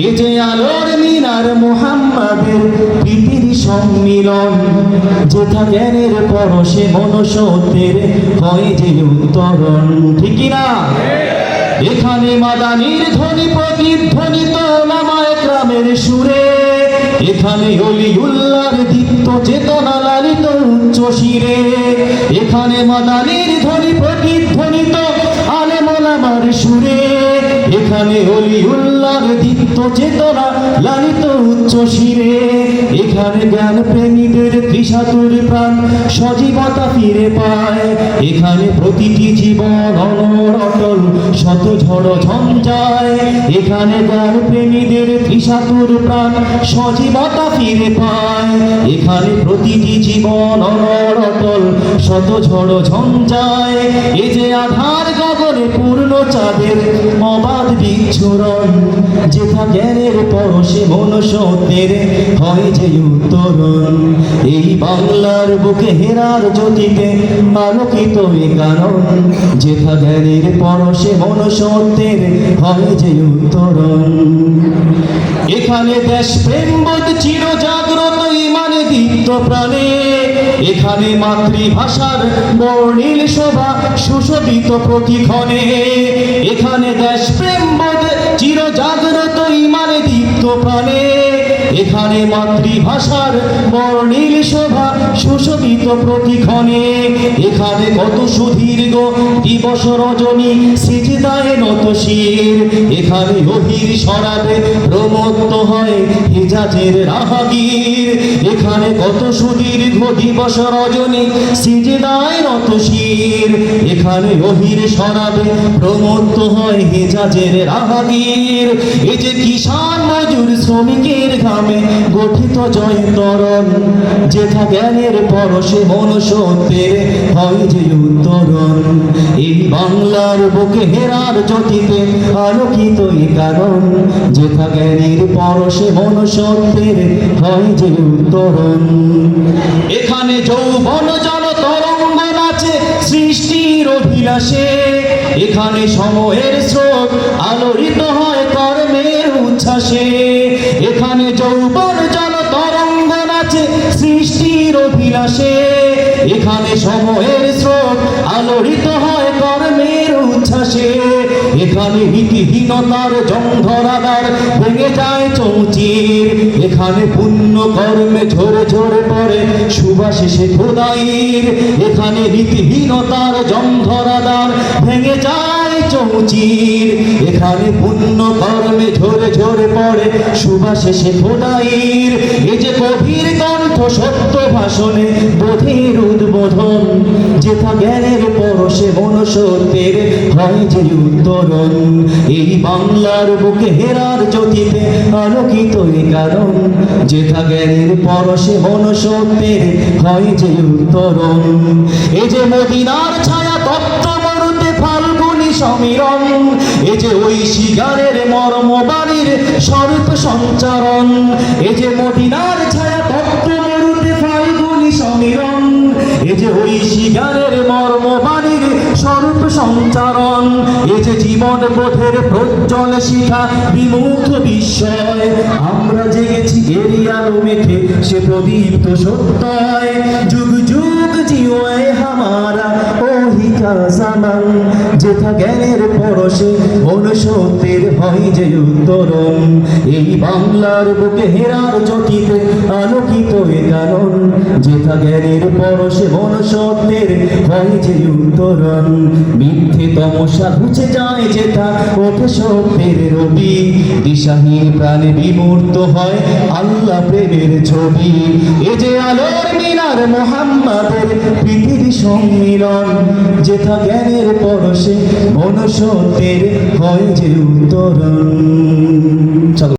এ যে আলোর মিনার মুহাম্মাদের প্রীতির সম্মিলন, যেথা জ্ঞানের পরশে মনুষ্যত্বের হয় যে উত্তরণ। ঠিক না? এখানে মাদানির ধ্বনি প্রতিধ্বনিত ওলামায়ে কেরামের সুরে, এখানে ওলিউল্লাহর দীপ্ত চেতনা লালিত উচ্চ শিরে। এখানে মাদানির ধ্বনি প্রতিধ্বনিত আলেম ওলামার সুরে, এখানে ওলিউল্লাহর দীপ্ত চেতনা লালিত উচ্চ শিরে। এখানে জ্ঞান প্রেমীদের তৃষাতুর প্রাণ সজীবতা ফিরে পায়। এখানে প্রতিটি জীবন অনর অটল শত ঝড় ঝঞ্ঝায়। এখানে জ্ঞান প্রেমীদের তৃষাতুর প্রাণ সজীবতা ফিরে পায়। এখানে প্রতিটি জীবন অনর অটল শত ঝড় ঝঞ্ঝায়। এ যে আধার গগনে পূর্ণ চাঁদের অবাধ বিচ্ছুরণ, যেথা জ্ঞানের পরশে মনুষ্যত্বের হয় যে উত্তরণ। এই বাংলার বুকে হেরার জ্যোতিতে আলোকিত এ কারণ, যেথা জ্ঞানের পরশে মনুষ্যত্বের হয় যে উত্তরণ। এখানে দেশ প্রেমবোধ চির জাগ্রত ইমানে দীপ্ত প্রাণে, এখানে মাতৃভাষার বর্ণিল শোভা সুশোভিত প্রতিক্ষণে। এখানে দেশ প্রেমবোধ চির জাগ্রত ইমানে দীপ্ত প্রাণে, এখানে মাতৃভাষার বর্ণিল শোভা সুশোভিত প্রতিক্ষণে। এখানে কত সুদীর্ঘ দিবস রজনী সিজদায় নত শির, এখানে ওহির শরাবে প্রমত্ত হয় হিজাজের রাহাগীর। এখানে কত সুদীর্ঘ দিবস রজনী সিজদায় নত শির, এখানে ওহির শরাবে প্রমত্ত হয় হিজাজের রাহাগীর। এই যে কিষান মজুর শ্রমিকের ঘামে গঠিত জয়ন্তরণ, যেথা জ্ঞানের পরশে মনুষ্যত্বের হয় যে উত্তরণ। এই বাংলার বুকে হেরার জ্যোতিতে আলোকিত এ কারণ, যেথা জ্ঞানের পরশে মনুষ্যত্বের হয় যে উত্তরণ। এখানে যৌবন জল তরঙ্গ নাচে সৃষ্টির অভিলাষে, এখানে সময়ের স্রোত আলোড়িত হয় কর্মের উচ্ছ্বাসে। এখানে যৌবন জল তরঙ্গ নাচে সৃষ্টির অভিলাষে, এখানে সময়ের স্রোত আলোড়িত হয় কর্মের উচ্ছ্বাসে। এখানে নীতিহীনতার জংধরাদার ভেঙে যায় চৌচির, এখানে পুণ্য কর্মে ঝরে ঝরে পড়ে সুবাসে খোদাইর। এখানে নীতিহীনতার জংধরাদার ভেঙে যায় চৌচির, এখানে পুণ্য কর্মে ঝরে ঝরে পড়ে সুবাসে খোদাইর। এই যে গভীর কণ্ঠ সত্য ভাষণে বোধের উদ্বোধন, যেথা জ্ঞানের পরশে মনুষ্যত্বের হয় যে উত্তরণ। এই বাংলার বুকে হেরার জ্যোতিতে আলোকিত এ কারণ, যেথা জ্ঞানের পরশে মনুষ্যত্বের হয় যে উত্তরণ। এই যে মদিনার ছায়া তপ্ত মরুতে ফাল্গুনী সমীরণ, এই যে ঐশী গানের মর্ম বাণীর স্বরূপ সঞ্চারণ। এই যে মদিনার ছায়া তপ্ত মরুতে ফাল্গুনী সমীরণ, এই যে ঐশী গানের মর্ম বাণীর স্বরূপ সঞ্চারণ। এই যে জীবন বোধের প্রজ্জ্বল শিখা বিমুখ বিস্ময়, আমরা জেগেছি এরই আলো মেখে সে প্রদীপ্ত সত্যয়। যুগ যুগ জিওয়ে হামারা ওহি কা জামান, যেথা জ্ঞানের পরশে মনুষ্যত্বের হয় যে উত্তরণ। এই বাংলার বুকে হেরার জ্যোতিতে আলোকিত এ কারণ, যেথা জ্ঞানের পরশে মনুষ্যত্বের হয় যে উত্তরণ। মিথ্যে তমসা ঘুচে যায় যেথা ওঠে সত্যের রবি, দিশাহীন প্রাণে বিমূর্ত হয় আল্লাহ প্রেমের ছবি। এ যে আলোর মিনার মুহাম্মাদের প্রীতির সম্মিলন, যেথা জ্ঞানের পরশে মনুষ্যত্বের হয় যে উত্তরণ।